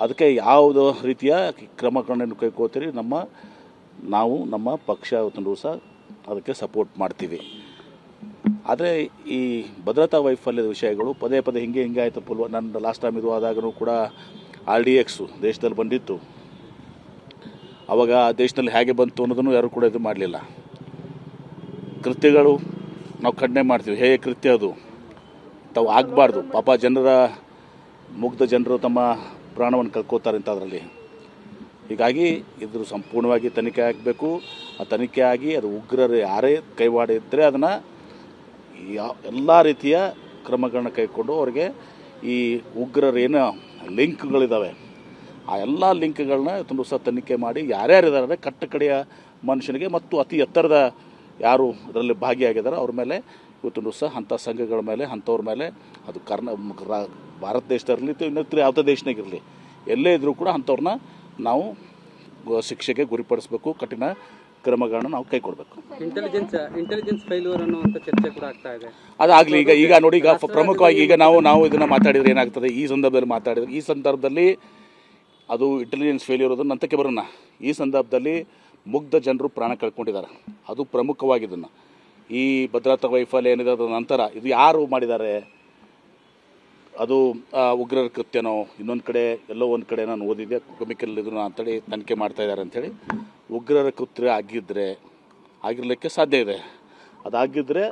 ಅದಕ್ಕೆ ಯಾವುದೋ ರೀತಿಯ ಕ್ರಮಗಳನ್ನು ಕೈಗೊಳ್ತೀರಿ ನಮ್ಮ ಪಕ್ಷ ಸಹ ಅದಕ್ಕೆ ಸಪೋರ್ಟ್ ಮಾಡ್ತೀವಿ. ಆದರೆ ಈ ಭದ್ರತಾ ವೈಫಲ್ಯದ ವಿಷಯಗಳು ಪದೇ ಪದೇ ಹಿಂಗೆ ಆಯಿತು. ನನ್ನ ಲಾಸ್ಟ್ ಟೈಮ್ ಇದು ಆದಾಗೂ ಕೂಡ RDX ದೇಶದಲ್ಲಿ ಬಂದಿತ್ತು. ಆವಾಗ ದೇಶದಲ್ಲಿ ಹೇಗೆ ಬಂತು ಅನ್ನೋದನ್ನು ಯಾರು ಕೂಡ ಇದು ಮಾಡಲಿಲ್ಲ. ಕೃತ್ಯಗಳು ನಾವು ಖಂಡನೆ ಮಾಡ್ತೀವಿ, ಹೇಗೆ ಕೃತ್ಯ ಅದು ತಾವು ಆಗಬಾರ್ದು. ಪಾಪ ಮುಗ್ಧ ಜನರು ತಮ್ಮ ಪ್ರಾಣವನ್ನು ಕಳ್ಕೋತಾರೆ ಅದರಲ್ಲಿ. ಹೀಗಾಗಿ ಇದ್ರ ಸಂಪೂರ್ಣವಾಗಿ ತನಿಖೆ ಆಗಬೇಕು. ಆ ತನಿಖೆ ಆಗಿ ಅದು ಉಗ್ರರು ಯಾರೇ ಕೈವಾಡ ಇದ್ದರೆ ಅದನ್ನು ಎಲ್ಲ ರೀತಿಯ ಕ್ರಮಗಳನ್ನ ಕೈಗೊಂಡು ಅವರಿಗೆ ಈ ಉಗ್ರರೇನು ಲಿಂಕ್ಗಳಿದ್ದಾವೆ ಆ ಎಲ್ಲ ಲಿಂಕ್ಗಳನ್ನ ಸಹ ತನಿಖೆ ಮಾಡಿ ಯಾರ್ಯಾರಿದ್ದಾರೆ ಕಟ್ಟಕಡೆಯ ಮನುಷ್ಯನಿಗೆ ಮತ್ತು ಅತಿ ಎತ್ತರದ ಯಾರು ಇದರಲ್ಲಿ ಭಾಗಿಯಾಗಿದ್ದಾರೆ ಅವ್ರ ಮೇಲೆ ಸಹ ಅಂಥ ಸಂಘಗಳ ಮೇಲೆ ಅಂಥವ್ರ ಮೇಲೆ ಅದು ಭಾರತ ದೇಶದಲ್ಲಿರಲಿ ಇನ್ನೊಂದು ಯಾವುದೇ ದೇಶನಾಗಿರಲಿ ಎಲ್ಲೇ ಇದ್ದರೂ ಕೂಡ ಅಂಥವ್ರನ್ನ ನಾವು ಶಿಕ್ಷೆಗೆ ಗುರಿಪಡಿಸಬೇಕು. ಕಠಿಣ ಕ್ರಮಗಳನ್ನ ನಾವು ಕೈಗೊಳ್ಳಬೇಕು. ಇಂಟೆಲಿಜೆನ್ಸ್ ಫೇಲ್ಯೂರ್ ಅನ್ನುವಂಥ ಚರ್ಚೆ ಕೂಡ ಆಗ್ತಾ ಇದೆ. ಅದಾಗಲಿ. ಈಗ ನೋಡಿ, ಈಗ ಪ್ರಮುಖವಾಗಿ ಈಗ ನಾವು ಇದನ್ನು ಮಾತಾಡಿದರೆ ಏನಾಗ್ತದೆ, ಈ ಸಂದರ್ಭದಲ್ಲಿ ಅದು ಇಂಟೆಲಿಜೆನ್ಸ್ ಫೇಲ್ಯೂರ್ ಅದನ್ನು ಹಂತಕ್ಕೆ ಬರೋಣ. ಈ ಸಂದರ್ಭದಲ್ಲಿ ಮುಗ್ಧ ಜನರು ಪ್ರಾಣ ಕಳ್ಕೊಂಡಿದ್ದಾರೆ. ಅದು ಪ್ರಮುಖವಾಗಿ ಇದನ್ನು ಈ ಭದ್ರತಾ ವೈಫಲ್ಯ ಏನಿದೆ ಅದರ ನಂತರ ಇದು ಯಾರು ಮಾಡಿದ್ದಾರೆ, ಅದು ಉಗ್ರರ ಕೃತ್ಯನೋ ಇನ್ನೊಂದು ಕಡೆ ಎಲ್ಲೋ ಒಂದು ಕಡೆ ನಾನು ಓದಿದ್ದೆ ಕೆಮಿಕಲ್ ಇದನ್ನು ಅಂತೇಳಿ ತನಿಖೆ ಮಾಡ್ತಾಯಿದ್ದಾರೆ ಅಂಥೇಳಿ. ಉಗ್ರರ ಕೃತ್ಯ ಆಗಿರಲಿಕ್ಕೆ ಸಾಧ್ಯ ಇದೆ. ಅದಾಗಿದ್ದರೆ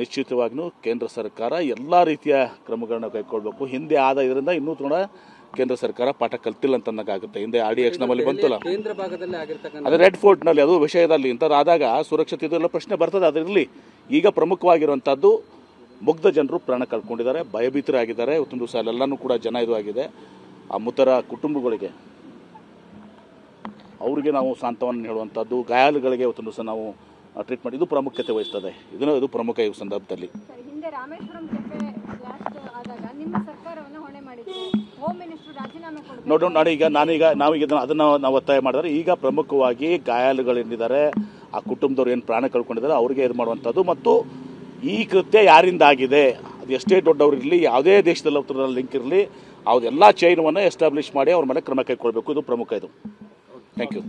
ನಿಶ್ಚಿತವಾಗಿಯೂ ಕೇಂದ್ರ ಸರ್ಕಾರ ಎಲ್ಲ ರೀತಿಯ ಕ್ರಮಗಳನ್ನ ಕೈಗೊಳ್ಳಬೇಕು. ಹಿಂದೆ ಆದ ಇದರಿಂದ ಇನ್ನೂ ಕೂಡ ಕೇಂದ್ರ ಸರ್ಕಾರ ಪಾಠ ಕಲ್ತಿಲ್ಲ ಅಂತಂದಾಗುತ್ತೆ. ಹಿಂದೆ RDX ನಮ್ಮಲ್ಲಿ ಬಂತಲ್ಲ, ಅದೇ ರೆಡ್ ಫೋರ್ಟ್ನಲ್ಲಿ ಅದು ವಿಷಯದಲ್ಲಿ ಇಂಥದ್ದಾದಾಗ ಸುರಕ್ಷತೆ ಇದೆಲ್ಲ ಪ್ರಶ್ನೆ ಬರ್ತದೆ. ಅದರಲ್ಲಿ ಈಗ ಪ್ರಮುಖವಾಗಿರುವಂಥದ್ದು ಮುಗ್ಧ ಜನರು ಪ್ರಾಣ ಕಳ್ಕೊಂಡಿದ್ದಾರೆ, ಭಯಭೀತರಾಗಿದ್ದಾರೆ. ಇವತ್ತೊಂದು ಸಲ ಎಲ್ಲನೂ ಕೂಡ ಜನ ಇದು ಆಗಿದೆ. ಆ ಮೃತರ ಕುಟುಂಬಗಳಿಗೆ ಅವರಿಗೆ ನಾವು ಸಾಂತ್ವನ ಹೇಳುವಂಥದ್ದು, ಗಾಯಾಳುಗಳಿಗೆ ಇವತ್ತೊಂದು ಸಹ ನಾವು ಟ್ರೀಟ್ಮೆಂಟ್ ಇದು ಪ್ರಾಮುಖ್ಯತೆ ವಹಿಸ್ತದೆ. ಇದು ಪ್ರಮುಖ ಈ ಸಂದರ್ಭದಲ್ಲಿ. ನಾವೀಗ ಅದನ್ನು ನಾವು ಒತ್ತಾಯ ಮಾಡಿದರೆ ಈಗ ಪ್ರಮುಖವಾಗಿ ಗಾಯಾಳುಗಳೇನಿದ್ದಾರೆ ಆ ಕುಟುಂಬದವ್ರು ಏನು ಪ್ರಾಣ ಕಳ್ಕೊಂಡಿದ್ದಾರೆ ಅವ್ರಿಗೆ ಇದು ಮಾಡುವಂಥದ್ದು ಮತ್ತು ಈ ಕೃತ್ಯ ಯಾರಿಂದ ಆಗಿದೆ ಅದು ಎಷ್ಟೇ ದೊಡ್ಡವ್ರು ಇರಲಿ ಯಾವುದೇ ದೇಶದಲ್ಲಿ ಲಿಂಕ್ ಇರಲಿ ಅದೆಲ್ಲ ಚೈನವನ್ನು ಎಸ್ಟಾಬ್ಲಿಷ್ ಮಾಡಿ ಅವ್ರ ಮೇಲೆ ಕ್ರಮ ಕೈಗೊಳ್ಳಬೇಕು. ಇದು ಪ್ರಮುಖ. ಇದು ಥ್ಯಾಂಕ್ ಯು.